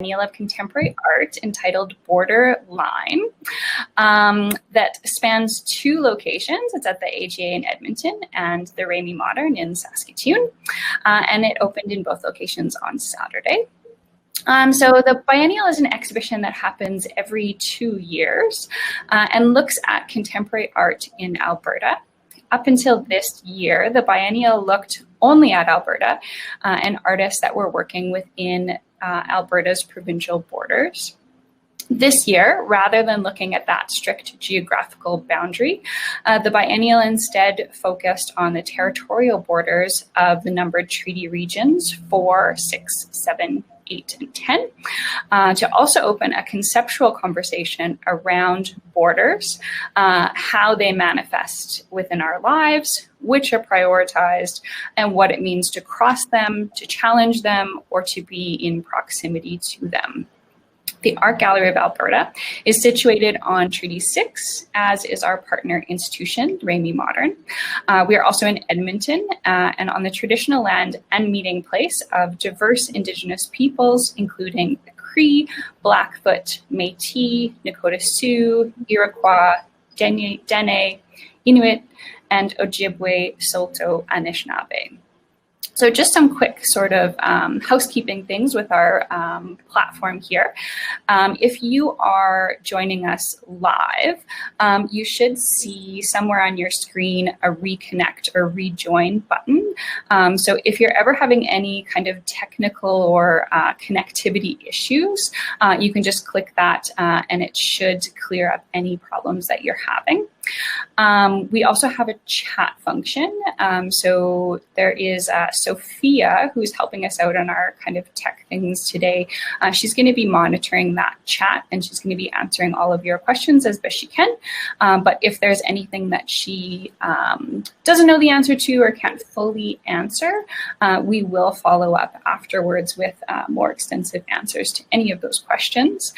Biennial of Contemporary Art entitled Borderline that spans 2 locations. It's at the AGA in Edmonton and the Rémy Modern in Saskatchewan, and it opened in both locations on Saturday. So the Biennial is an exhibition that happens every 2 years and looks at contemporary art in Alberta. Up until this year, the Biennial looked only at Alberta and artists that were working within Alberta's provincial borders. This year, rather than looking at that strict geographical boundary, the Biennial instead focused on the territorial borders of the numbered treaty regions 4, 6, 7, 8, and 10, to also open a conceptual conversation around borders, how they manifest within our lives, which are prioritized, and what it means to cross them, to challenge them, or to be in proximity to them. The Art Gallery of Alberta is situated on Treaty 6, as is our partner institution, Rémy Modern. We are also in Edmonton and on the traditional land and meeting place of diverse Indigenous peoples, including the Cree, Blackfoot, Métis, Nakota Sioux, Iroquois, Dene, Inuit, and Ojibwe, Saulteaux, Anishinaabe. So just some quick sort of housekeeping things with our platform here. If you are joining us live, you should see somewhere on your screen a reconnect or rejoin button. So if you're ever having any kind of technical or connectivity issues, you can just click that and it should clear up any problems that you're having. We also have a chat function. So there is Sophia, who's helping us out on our kind of tech things today. She's going to be monitoring that chat and she's going to be answering all of your questions as best she can. But if there's anything that she doesn't know the answer to or can't fully answer, we will follow up afterwards with more extensive answers to any of those questions.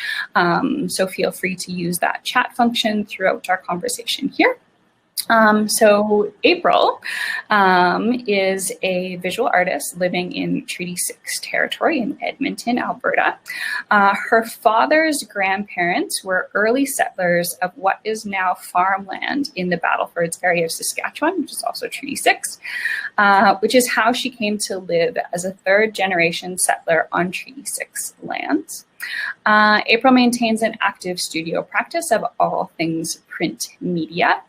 So feel free to use that chat function throughout our conversation here. So April is a visual artist living in Treaty 6 territory in Edmonton, Alberta. Her father's grandparents were early settlers of what is now farmland in the Battlefords area of Saskatchewan, which is also Treaty 6, which is how she came to live as a 3rd-generation settler on Treaty 6 lands. April maintains an active studio practice of all things print media.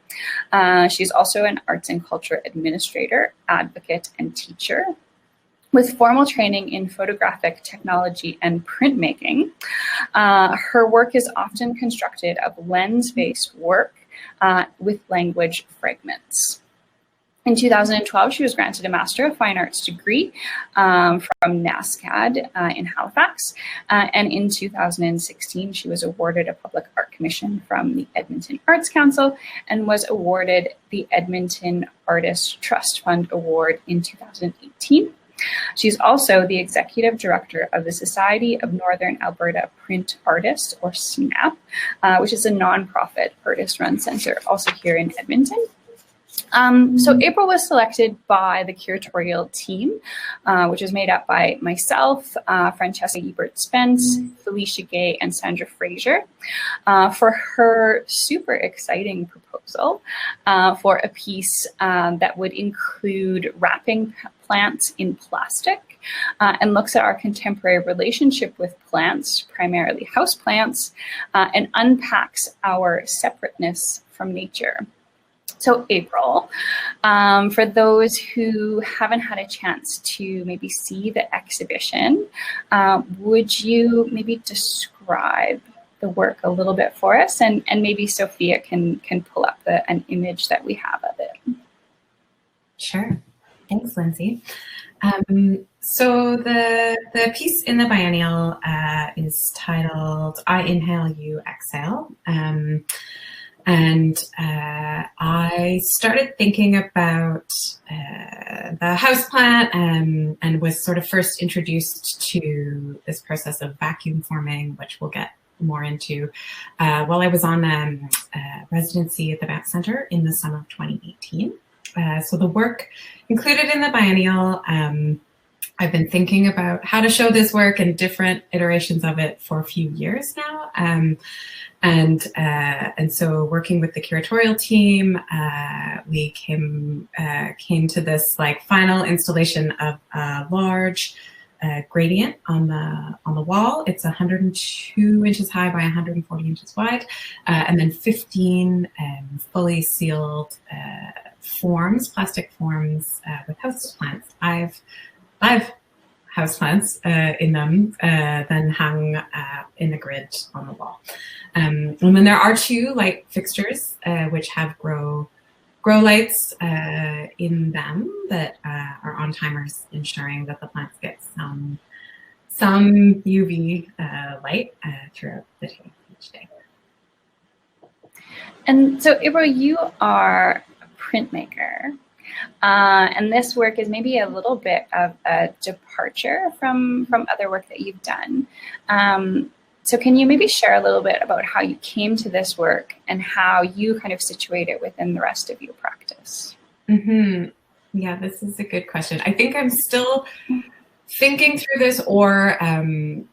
She's also an arts and culture administrator, advocate, and teacher. With formal training in photographic technology and printmaking, her work is often constructed of lens-based work with language fragments. In 2012, she was granted a Master of Fine Arts degree from NSCAD in Halifax. And in 2016, she was awarded a public art commission from the Edmonton Arts Council and was awarded the Edmonton Artist Trust Fund Award in 2018. She's also the executive director of the Society of Northern Alberta Print Artists, or SNAP, which is a nonprofit artist-run center also here in Edmonton. So April was selected by the curatorial team, which is made up by myself, Francesca Ebert-Spence, Felicia Gay, and Sandra Fraser, for her super exciting proposal for a piece that would include wrapping plants in plastic and looks at our contemporary relationship with plants, primarily houseplants, and unpacks our separateness from nature. So April, for those who haven't had a chance to maybe see the exhibition, would you maybe describe the work a little bit for us? And maybe Sophia can pull up an image that we have of it. Sure. Thanks, Lindsay. So the piece in the Biennial is titled I Inhale, You Exhale. And I started thinking about the houseplant and was sort of first introduced to this process of vacuum forming, which we'll get more into, while I was on residency at the Banff Center in the summer of 2018. So the work included in the Biennial I've been thinking about how to show this work and different iterations of it for a few years now. And so working with the curatorial team, we came to this like final installation of a large gradient on the wall. It's 102 inches high by 140 inches wide, and then 15 fully sealed forms, plastic forms with houseplants. I've houseplants in them, then hung in a grid on the wall. And then there are 2 light fixtures which have grow lights in them that are on timers, ensuring that the plants get some UV light throughout the day each day. And so, Ibro, you are a printmaker. And this work is maybe a little bit of a departure from other work that you've done. So can you maybe share a little bit about how you came to this work and how you kind of situate it within the rest of your practice? Mm-hmm. Yeah, this is a good question. I think I'm still thinking through this, or I've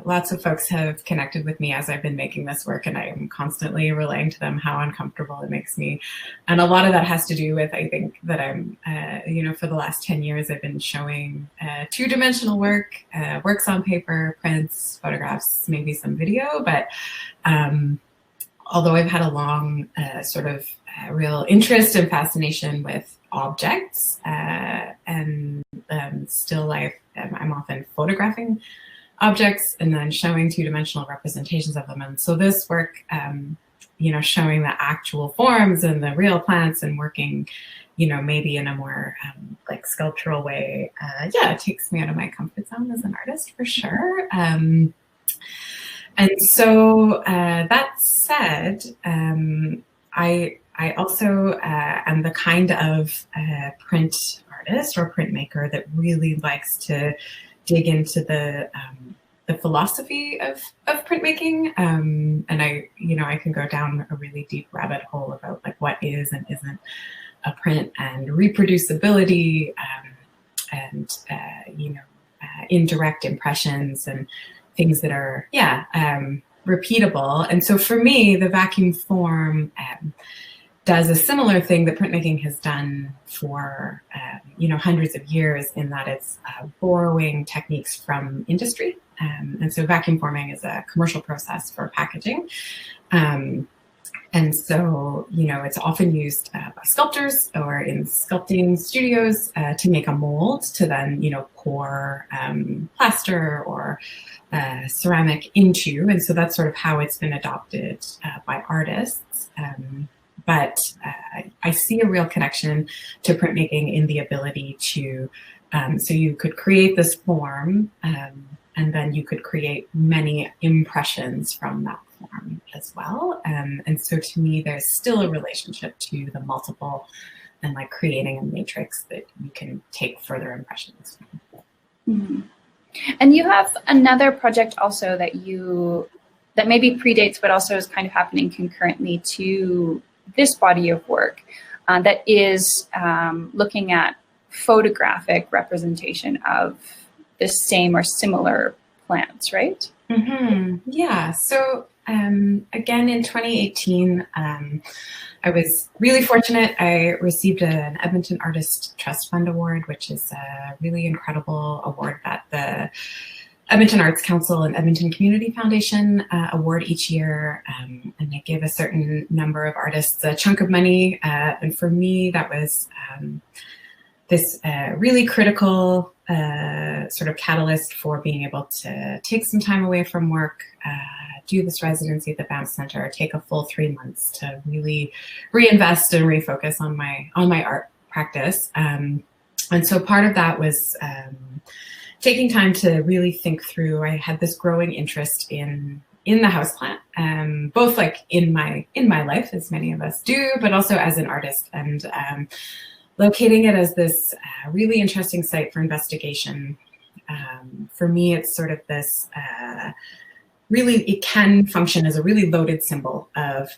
lots of folks have connected with me as I've been making this work, and I am constantly relaying to them how uncomfortable it makes me. And a lot of that has to do with, I think, that I'm, for the last 10 years, I've been showing 2-dimensional work, works on paper, prints, photographs, maybe some video. But although I've had a long real interest and fascination with objects, and still I'm often photographing objects and then showing 2-dimensional representations of them. And so this work, showing the actual forms and the real plants and working, maybe in a more sculptural way, it takes me out of my comfort zone as an artist for sure. And so that said, I also am the kind of print artist or printmaker that really likes to dig into the philosophy of printmaking, and I can go down a really deep rabbit hole about what is and isn't a print, and reproducibility, and indirect impressions and things that are repeatable. And so for me, the vacuum form does a similar thing that printmaking has done for hundreds of years, in that it's borrowing techniques from industry. And so vacuum forming is a commercial process for packaging. And so, it's often used by sculptors or in sculpting studios to make a mold to then, pour plaster or ceramic into. And so that's sort of how it's been adopted by artists. But I see a real connection to printmaking in the ability to, so you could create this form, and then you could create many impressions from that form as well. And so to me, there's still a relationship to the multiple and creating a matrix that you can take further impressions from. Mm-hmm. And you have another project also that maybe predates, but also is kind of happening concurrently to this body of work, that is looking at photographic representation of the same or similar plants, right? Mm-hmm. Yeah. So again, in 2018, I was really fortunate. I received an Edmonton Artist Trust Fund award, which is a really incredible award that the Edmonton Arts Council and Edmonton Community Foundation award each year, and they give a certain number of artists a chunk of money. And for me, that was this really critical sort of catalyst for being able to take some time away from work, do this residency at the Banff Center, take a full 3 months to really reinvest and refocus on my art practice. And so part of that was taking time to really think through. I had this growing interest in the houseplant, both in my life, as many of us do, but also as an artist, and locating it as this really interesting site for investigation. For me, it's sort of this really, it can function as a really loaded symbol of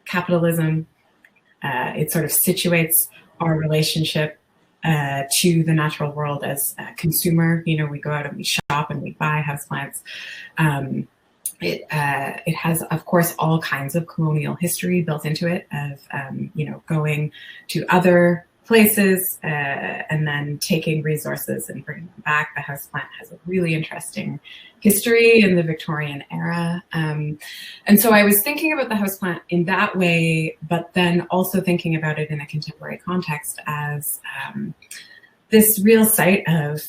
capitalism. It sort of situates our relationship to the natural world as a consumer. You know, we go out and we shop and we buy houseplants. It has, of course, all kinds of colonial history built into it of, you know, going to other places and then taking resources and bringing them back. The houseplant has a really interesting history in the Victorian era. And so I was thinking about the houseplant in that way, but then also thinking about it in a contemporary context as this real site of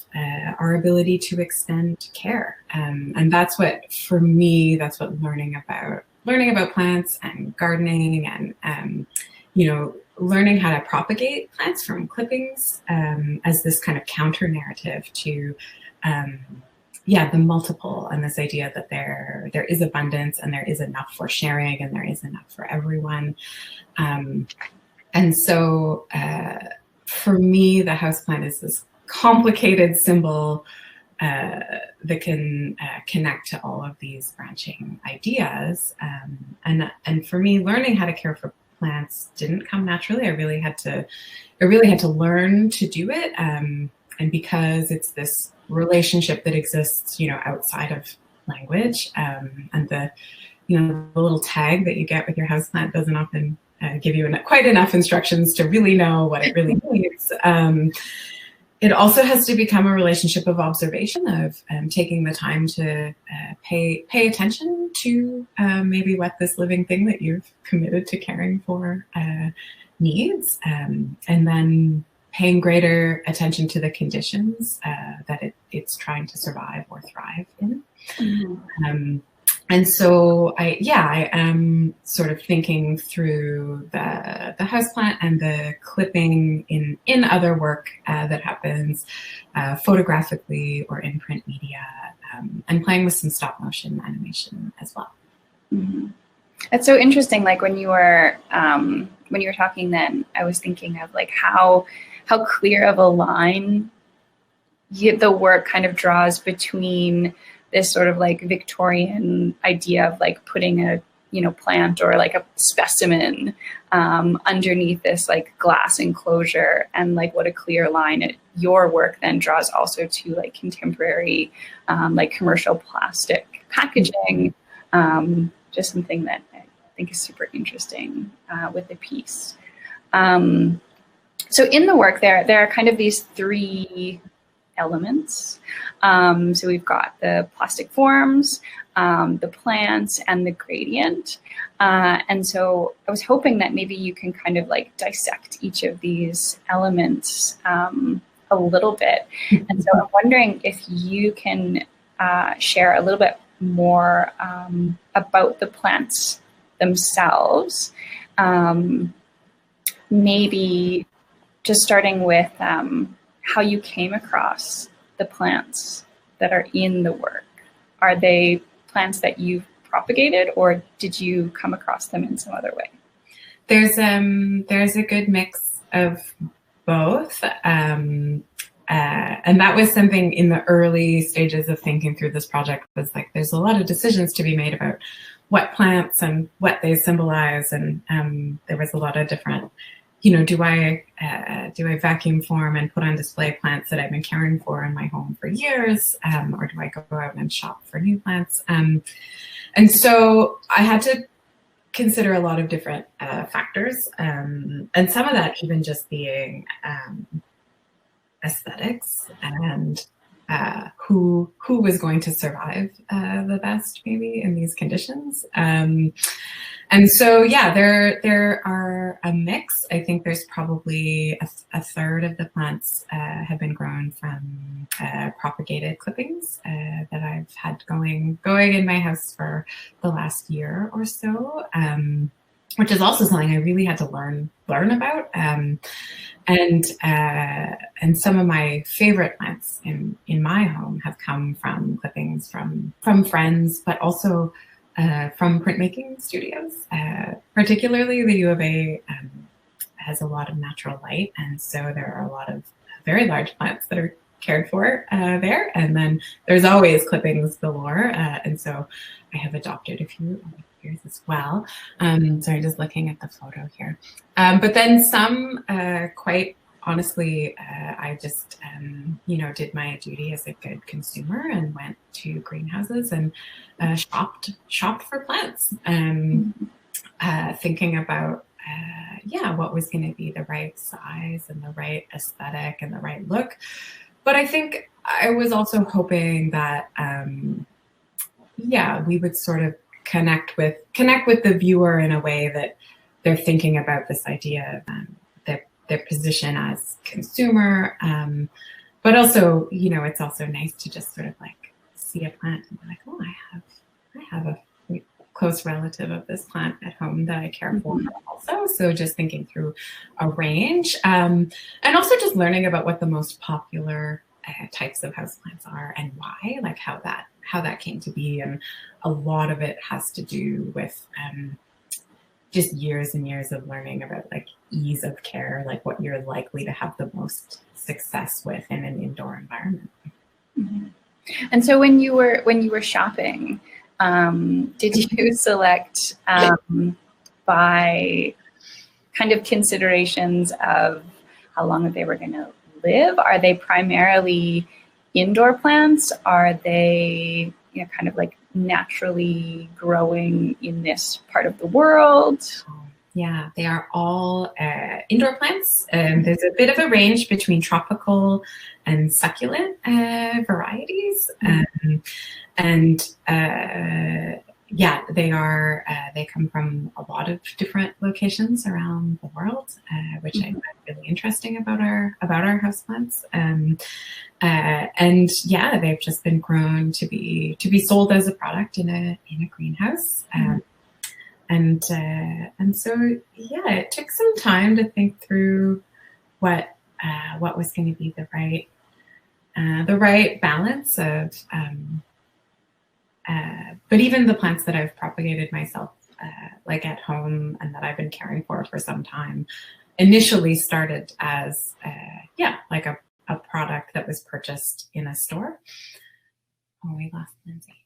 our ability to extend care. And that's what, for me, that's what learning about plants and gardening and, you know, learning how to propagate plants from clippings as this kind of counter narrative to, the multiple, and this idea that there is abundance and there is enough for sharing and there is enough for everyone. And so for me, the houseplant is this complicated symbol that can connect to all of these branching ideas. And for me, learning how to care for plants didn't come naturally. I really had to learn to do it. And because it's this relationship that exists, you know, outside of language, and the little tag that you get with your houseplant doesn't often give you quite enough instructions to really know what it really means. It also has to become a relationship of observation, of taking the time to pay attention to maybe what this living thing that you've committed to caring for needs, and then paying greater attention to the conditions that it's trying to survive or thrive in. Mm-hmm. And so I am sort of thinking through the houseplant and the clipping in other work that happens photographically or in print media, and playing with some stop motion animation as well. Mm-hmm. That's so interesting. Like when you were talking, then I was thinking of like how clear of a line the work kind of draws between this sort of like Victorian idea of like putting a plant or like a specimen underneath this like glass enclosure, and like what a clear line your work then draws also to like contemporary like commercial plastic packaging, just something that I think is super interesting with the piece. So in the work there are kind of these three elements. So we've got the plastic forms, the plants, and the gradient. And so I was hoping that maybe you can kind of like dissect each of these elements a little bit. And so I'm wondering if you can share a little bit more about the plants themselves. Maybe just starting with how you came across the plants that are in the work. Are they plants that you've propagated, or did you come across them in some other way? There's a good mix of both. And that was something in the early stages of thinking through this project, was like, there's a lot of decisions to be made about what plants and what they symbolize. And there was a lot of different, do I vacuum form and put on display plants that I've been caring for in my home for years, or do I go out and shop for new plants? And so I had to consider a lot of different factors, and some of that even just being aesthetics and who was going to survive the best maybe in these conditions. And so, there are a mix. I think there's probably a third of the plants have been grown from propagated clippings that I've had going in my house for the last year or so, which is also something I really had to learn about. And some of my favorite plants in my home have come from clippings from friends, but also from printmaking studios. Particularly the U of A has a lot of natural light, and so there are a lot of very large plants that are cared for there. And then there's always clippings galore, and so I have adopted a few years as well. Sorry, just looking at the photo here. But then some, quite honestly, I just, did my duty as a good consumer and went to greenhouses and shopped for plants, thinking about, what was going to be the right size and the right aesthetic and the right look. But I think I was also hoping that, we would sort of connect with the viewer in a way that they're thinking about this idea of their position as consumer. But also, it's also nice to just sort of like see a plant and be like, oh, I have a close relative of this plant at home that I care for also. So just thinking through a range, and also just learning about what the most popular types of houseplants are and why, like how that came to be. And a lot of it has to do with just years and years of learning about like ease of care, like what you're likely to have the most success with in an indoor environment. Mm-hmm. And so when you were shopping, did you select by kind of considerations of how long they were going to live? Are they primarily indoor plants? Are they kind of like naturally growing in this part of the world? Yeah, they are all indoor plants. There's a bit of a range between tropical and succulent varieties. They come from a lot of different locations around the world, which I find really interesting about our houseplants. They've just been grown to be sold as a product in a greenhouse. It took some time to think through what was going to be the right balance of, but even the plants that I've propagated myself, like at home and that I've been caring for some time, initially started as, like a product that was purchased in a store. Oh, we lost Lindsey.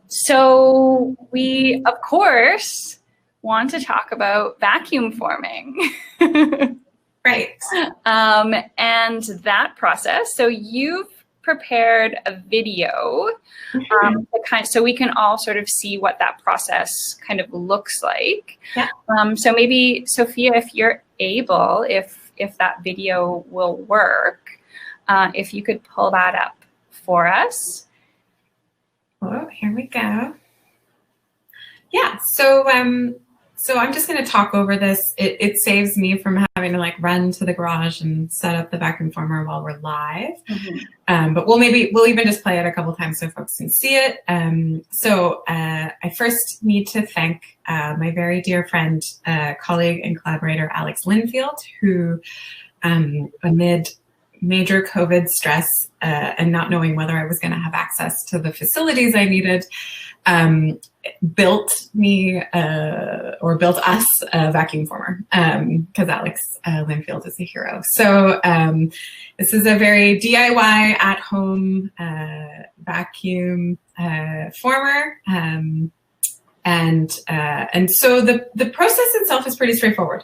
So we, of course, want to talk about vacuum forming. Right. And that process. So you've prepared a video, so we can all sort of see what that process kind of looks like. Yeah. So maybe, Sophia, if you're able, if that video will work, if you could pull that up for us. Oh, here we go. Yeah, so I'm just going to talk over this. It saves me from having to like run to the garage and set up the vacuum former while we're live. Mm-hmm. But we'll even just play it a couple times so folks can see it. I first need to thank my very dear friend, colleague and collaborator, Alex Linfield, who amid major COVID stress and not knowing whether I was going to have access to the facilities I needed, built us a vacuum former, because Alex Linfield is a hero. So this is a very DIY at-home vacuum former. And so the process itself is pretty straightforward.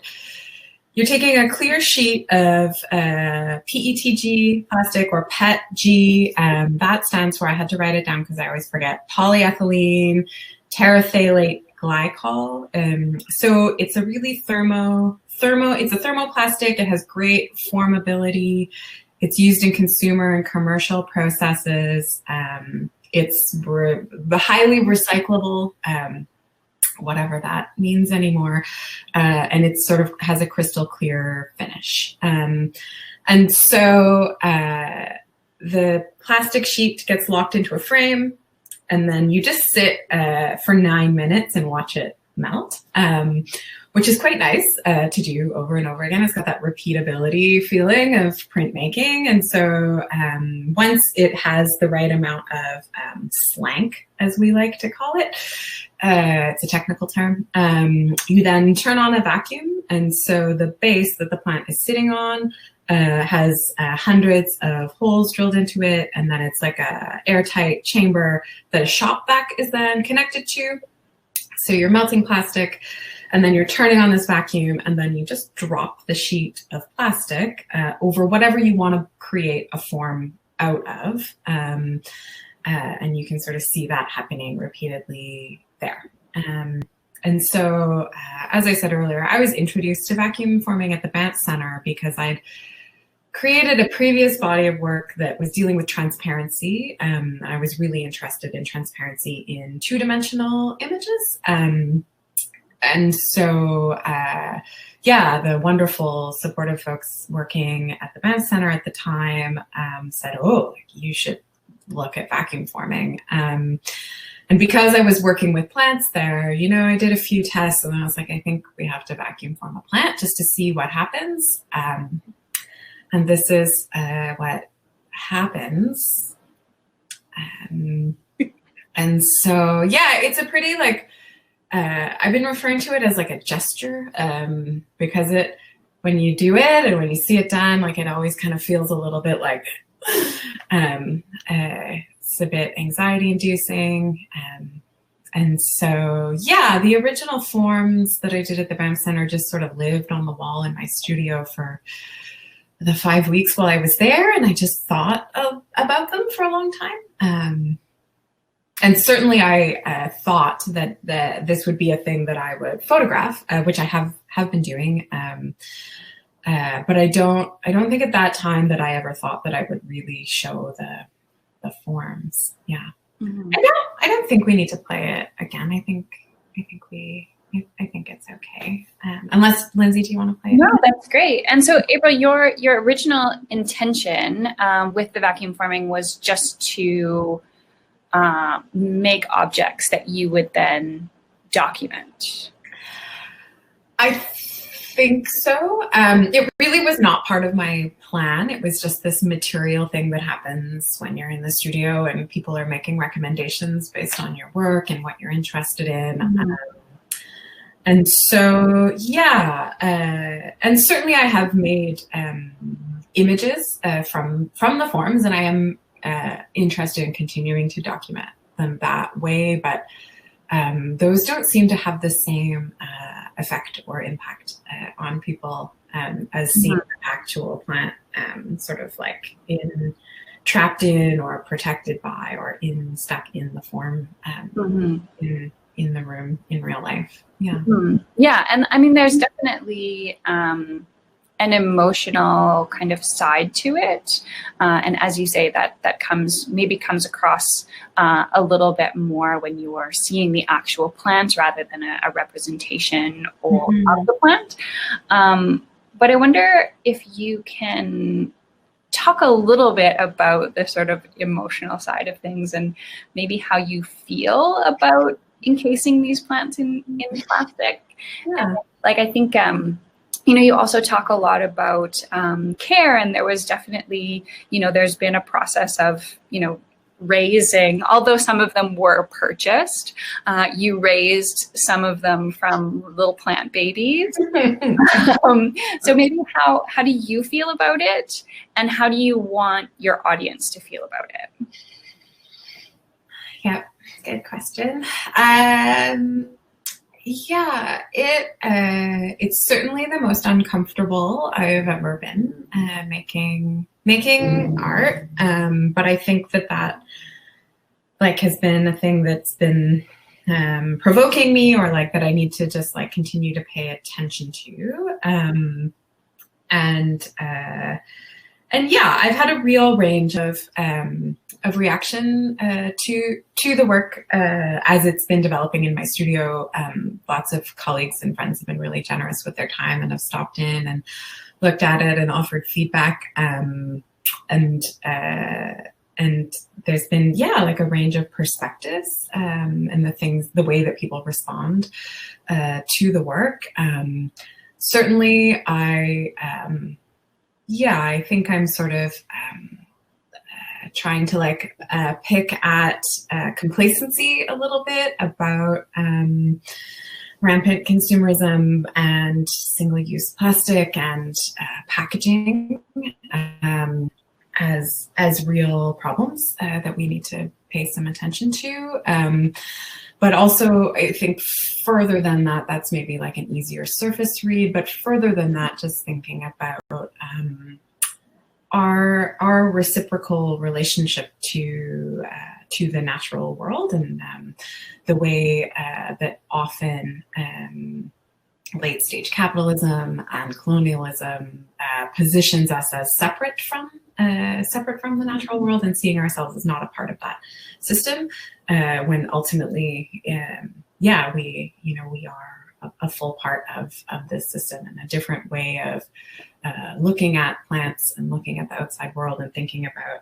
You're taking a clear sheet of PETG plastic or PETG. That stands for, I had to write it down because I always forget, polyethylene terephthalate glycol. So it's a really it's a thermoplastic. It has great formability. It's used in consumer and commercial processes. It's the highly recyclable, whatever that means anymore. And it sort of has a crystal clear finish. And so the plastic sheet gets locked into a frame, and then you just sit for 9 minutes and watch it melt, which is quite nice to do over and over again. It's got that repeatability feeling of printmaking. And so once it has the right amount of slank, as we like to call it, it's a technical term, you then turn on a vacuum. And so the base that the plant is sitting on has hundreds of holes drilled into it, and then it's like a airtight chamber that a shop vac is then connected to. So you're melting plastic, and then you're turning on this vacuum, and then you just drop the sheet of plastic over whatever you want to create a form out of. And you can sort of see that happening repeatedly there. And so, as I said earlier, I was introduced to vacuum forming at the Banff Center because I'd created a previous body of work that was dealing with transparency. I was really interested in transparency in two-dimensional images. And so, yeah, the wonderful supportive folks working at the Banff Center at the time said, oh, you should look at vacuum forming. And because I was working with plants there, you know, I did a few tests and I was like, I think we have to vacuum form a plant just to see what happens. And this is what happens. And so, yeah, it's a pretty like, I've been referring to it as like a gesture because when you do it and when you see it done, like it always kind of feels a little bit like, it's a bit anxiety inducing. And so, yeah, the original forms that I did at the Banff Center just sort of lived on the wall in my studio for the 5 weeks while I was there. And I just thought about them for a long time. And certainly I thought that this would be a thing that I would photograph, which I have been doing. But I don't think at that time that I ever thought that I would really show the forms. Yeah. Mm-hmm. I don't think we need to play it again. I think it's okay. Unless, Lindsey, do you want to play it? No, that's great. And so, April, your original intention with the vacuum forming was just to make objects that you would then document. I think so. It really was not part of my plan. It was just this material thing that happens when you're in the studio and people are making recommendations based on your work and what you're interested in. Mm-hmm. And so, yeah, and certainly I have made images from the forms, and I am interested in continuing to document them that way, but those don't seem to have the same effect or impact on people as seeing an actual plant sort of like trapped in or protected by or stuck in the form in the room in real life. Yeah. Mm-hmm. Yeah. And I mean, there's definitely an emotional kind of side to it. And as you say, that comes across a little bit more when you are seeing the actual plant rather than a representation of the plant. But I wonder if you can talk a little bit about the sort of emotional side of things and maybe how you feel about encasing these plants in plastic. Yeah. Like, I think, you also talk a lot about care, and there was definitely, there's been a process of, raising, although some of them were purchased, you raised some of them from little plant babies. So maybe how do you feel about it, and how do you want your audience to feel about it? Yeah, good question. Yeah, it's certainly the most uncomfortable I've ever been making art. But I think that like has been a thing that's been provoking me, or like that I need to just like continue to pay attention to. And yeah, I've had a real range of reaction to the work as it's been developing in my studio. Lots of colleagues and friends have been really generous with their time and have stopped in and looked at it and offered feedback. And there's been, like a range of perspectives and the way that people respond to the work. Certainly, I think I'm sort of trying to like pick at complacency a little bit about rampant consumerism and single-use plastic and packaging as real problems that we need to pay some attention to. But also, I think further than that, that's maybe like an easier surface read, but further than that, just thinking about our reciprocal relationship to the natural world, and the way that often late stage capitalism and colonialism positions us as separate from the natural world, and seeing ourselves as not a part of that system, when ultimately, we are a full part of this system, and a different way of looking at plants and looking at the outside world and thinking about,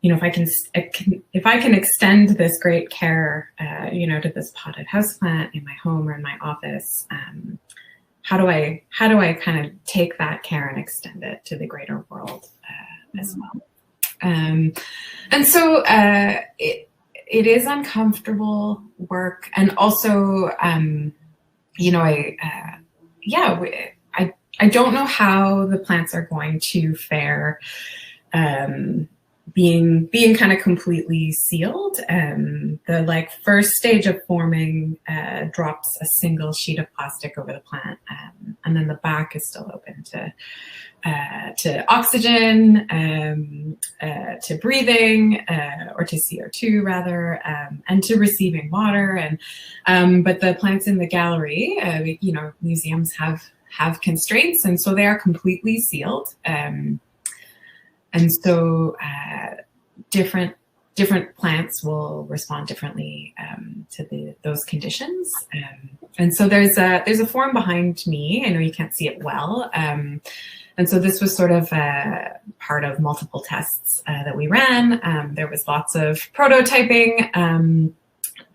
if I can extend this great care, to this potted houseplant in my home or in my office, how do I kind of take that care and extend it to the greater world as well? And so it is uncomfortable work, and also, I don't know how the plants are going to fare being kind of completely sealed. The first stage of forming drops a single sheet of plastic over the plant, and then the back is still open to oxygen, to breathing, or to CO2 rather, and to receiving water. And but the plants in the gallery, museums have constraints, and so they are completely sealed. And so different plants will respond differently to those conditions. And so there's a form behind me. I know you can't see it well. And so this was sort of part of multiple tests that we ran. There was lots of prototyping.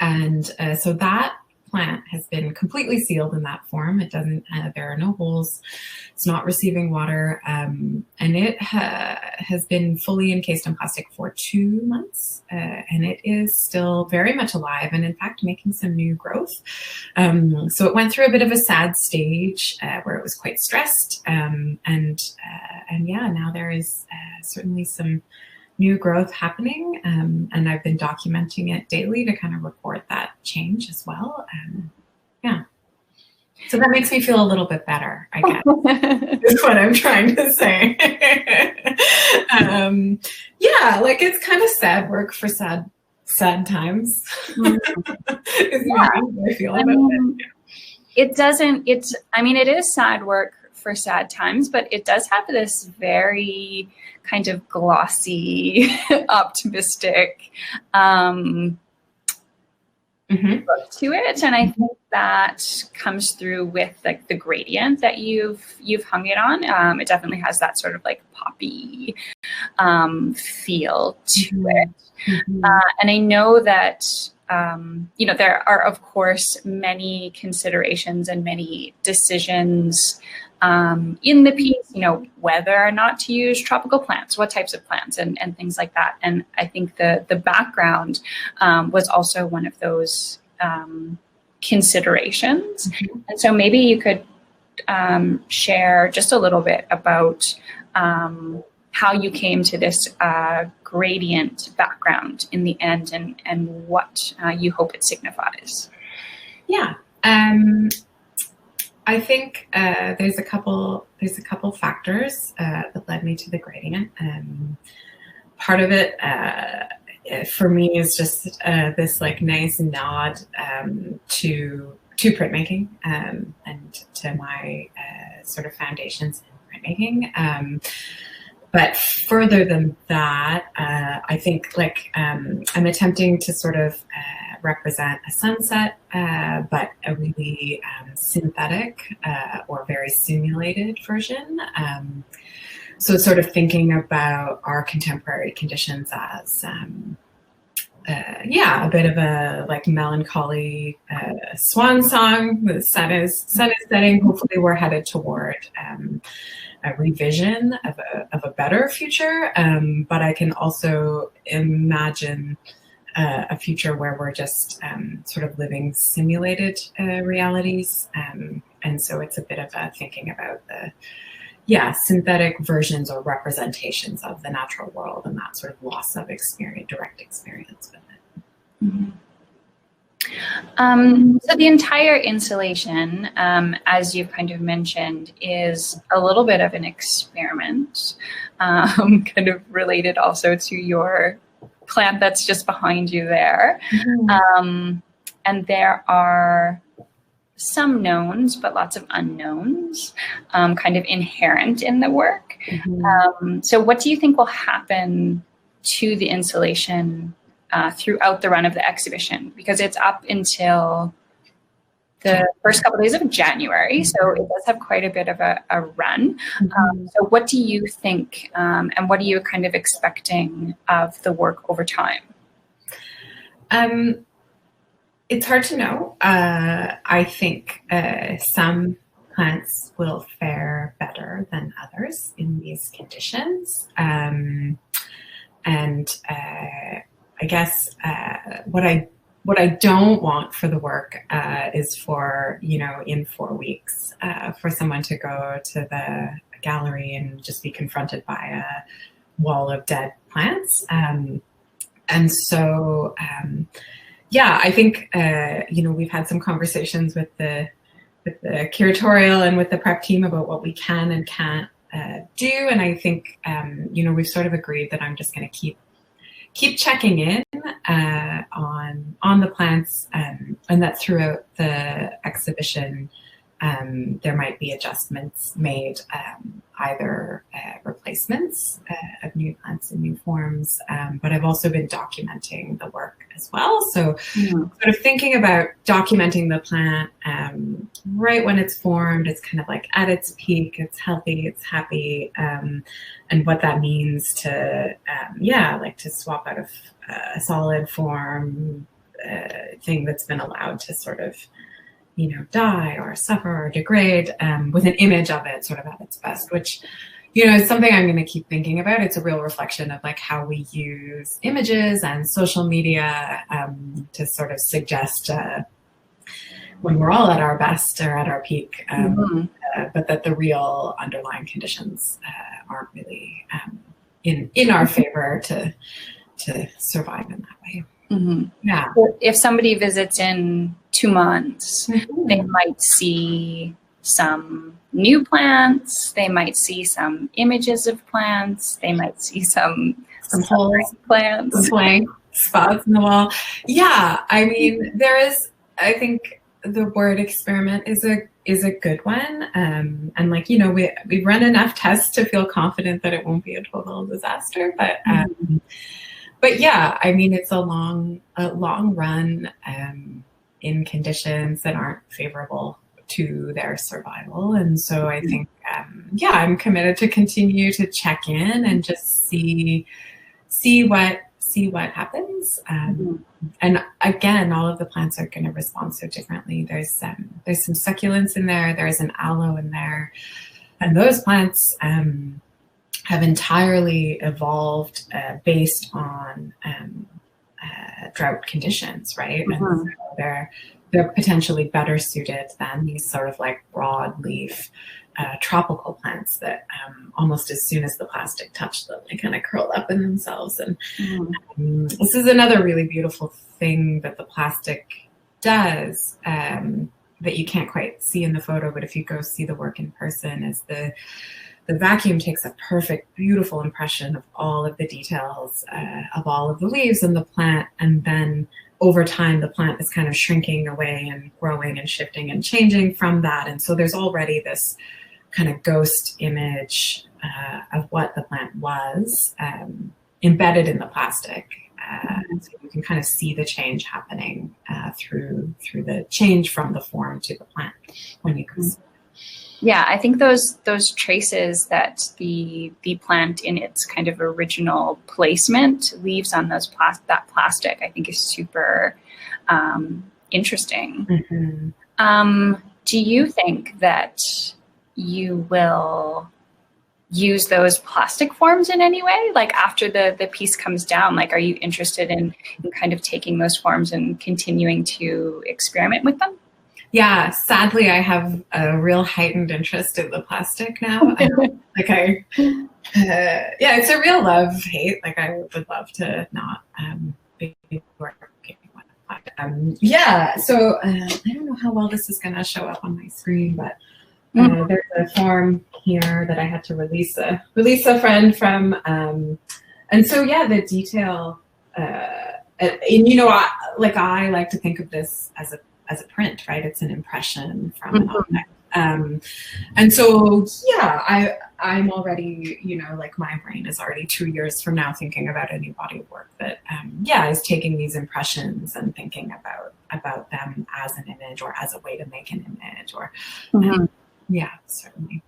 And so that plant has been completely sealed in that form. It doesn't, there are no holes. It's not receiving water. And it has been fully encased in plastic for 2 months. And it is still very much alive, and in fact, making some new growth. So it went through a bit of a sad stage where it was quite stressed. And now there is certainly some new growth happening, and I've been documenting it daily to kind of report that change as well. So that makes me feel a little bit better, I guess, is what I'm trying to say. It's kind of sad work for sad times. Is how I feel about it. It is sad work for sad times, but it does have this very kind of glossy, optimistic look to it, and I think that comes through with the gradient that you've hung it on. It definitely has that sort of poppy feel to it, and I know that there are of course many considerations and many decisions in the piece, whether or not to use tropical plants, what types of plants, and things like that. And I think the background was also one of those considerations. And so maybe you could share just a little bit about how you came to this gradient background in the end, and what you hope it signifies. Yeah. I think there's a couple factors that led me to the gradient. Part of it for me is just this nice nod to printmaking and to my sort of foundations in printmaking. But further than that, I think I'm attempting to sort of represent a sunset, but a really synthetic or very simulated version. So sort of thinking about our contemporary conditions as a bit of a melancholy swan song. The sun is setting. Hopefully we're headed toward a revision of a better future. But I can also imagine a future where we're just sort of living simulated realities. And so it's a bit of a thinking about the synthetic versions or representations of the natural world and that sort of loss of experience, direct experience with it. Mm-hmm. So the entire installation, as you've kind of mentioned, is a little bit of an experiment, kind of related also to your plant that's just behind you there. Mm-hmm. And there are some knowns, but lots of unknowns, kind of inherent in the work. Mm-hmm. So what do you think will happen to the installation throughout the run of the exhibition? Because it's up until the first couple of days of January, so it does have quite a bit of a run. Mm-hmm. So what do you think, and what are you kind of expecting of the work over time? It's hard to know. I think some plants will fare better than others in these conditions. And I guess what I don't want for the work is for, in 4 weeks, for someone to go to the gallery and just be confronted by a wall of dead plants. And so, I think, we've had some conversations with the curatorial and with the prep team about what we can and can't do. And I think, we've sort of agreed that I'm just going to keep checking in on the plants, and that throughout the exhibition there might be adjustments made, either replacements of new plants and new forms, but I've also been documenting the work as well. So sort of thinking about documenting the plant right when it's formed, it's kind of like at its peak, it's healthy, it's happy, and what that means to, like to swap out of a solid form thing that's been allowed to sort of, die or suffer or degrade, with an image of it sort of at its best, which, is something I'm going to keep thinking about. It's a real reflection of like how we use images and social media to sort of suggest when we're all at our best or at our peak, but that the real underlying conditions aren't really in our favor to survive in that way. Mm-hmm. Yeah. If somebody visits in 2 months, they might see some new plants, they might see some images of plants, they might see some holes, plants, some blank spots in the wall. Yeah, I mean, I think the word experiment is a good one, and like we've run enough tests to feel confident that it won't be a total disaster, but yeah, I mean, it's a long run in conditions that aren't favorable to their survival. And so I think, I'm committed to continue to check in and just see what happens. And again, all of the plants are going to respond so differently. There's some succulents in there. There's an aloe in there, and those plants have entirely evolved based on drought conditions, right? And so they're potentially better suited than these sort of like broadleaf tropical plants that almost as soon as the plastic touched them, they kind of curl up in themselves. And this is another really beautiful thing that the plastic does, that you can't quite see in the photo, but if you go see the work in person, is the vacuum takes a perfect, beautiful impression of all of the details of all of the leaves in the plant. And then over time, the plant is kind of shrinking away and growing and shifting and changing from that. And so there's already this kind of ghost image of what the plant was embedded in the plastic. And so you can kind of see the change happening through the change from the form to the plant when you can see. Yeah, I think those traces that the plant in its kind of original placement leaves on that plastic, I think is super interesting. Do you think that you will use those plastic forms in any way? Like after the piece comes down, like, are you interested in kind of taking those forms and continuing to experiment with them? Yeah, sadly, I have a real heightened interest in the plastic now. Yeah, it's a real love-hate. Like, I would love to not be working with it. Yeah, so I don't know how well this is going to show up on my screen, but there's a form here that I had to release a friend from. And so, yeah, the detail, and you know, I like to think of this as a print, right? It's an impression from an object. And so, yeah, I'm already, you know, like my brain is already 2 years from now thinking about a new body of work that, is taking these impressions and thinking about them as an image or as a way to make an image or, yeah, certainly.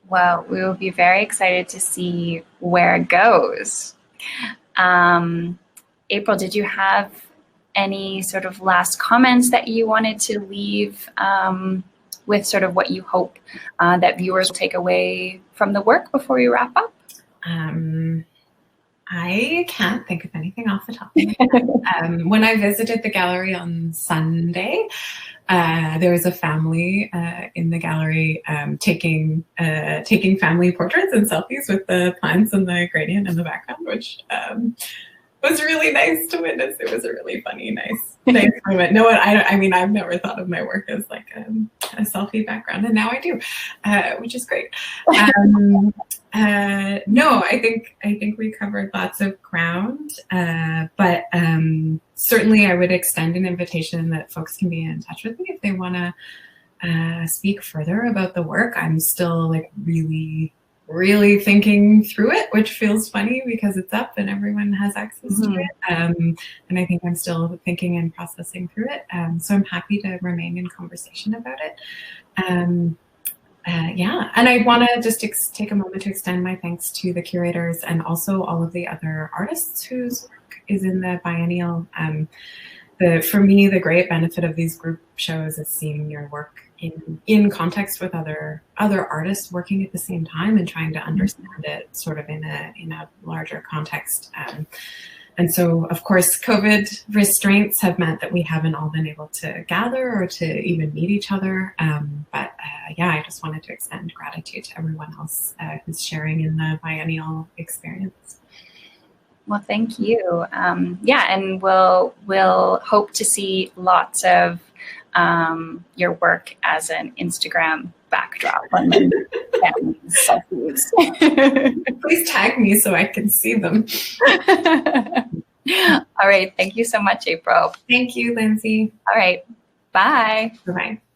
Well, we will be very excited to see where it goes. April, did you have any sort of last comments that you wanted to leave with sort of what you hope that viewers will take away from the work before we wrap up? I can't think of anything off the top of my head. When I visited the gallery on Sunday, there was a family in the gallery taking family portraits and selfies with the plants and the gradient in the background, which was really nice to witness. It was a really funny, nice moment. No, I mean, I've never thought of my work as like a selfie background, and now I do, which is great. No, I think we covered lots of ground, but certainly I would extend an invitation that folks can be in touch with me if they want to speak further about the work. I'm still like really thinking through it, which feels funny because it's up and everyone has access to it. And I think I'm still thinking and processing through it. So I'm happy to remain in conversation about it. Yeah, and I want to just take a moment to extend my thanks to the curators and also all of the other artists whose work is in the biennial. For me, the great benefit of these group shows is seeing your work in context with other artists working at the same time and trying to understand it sort of in a larger context. And so, of course, COVID restraints have meant that we haven't all been able to gather or to even meet each other. But yeah, I just wanted to extend gratitude to everyone else who's sharing in the biennial experience. Well, thank you. Yeah, and we'll hope to see lots of your work as an Instagram backdrop on the selfies. Please tag me so I can see them. All right. Thank you so much, April. Thank you, Lindsay. All right. Bye. Bye-bye.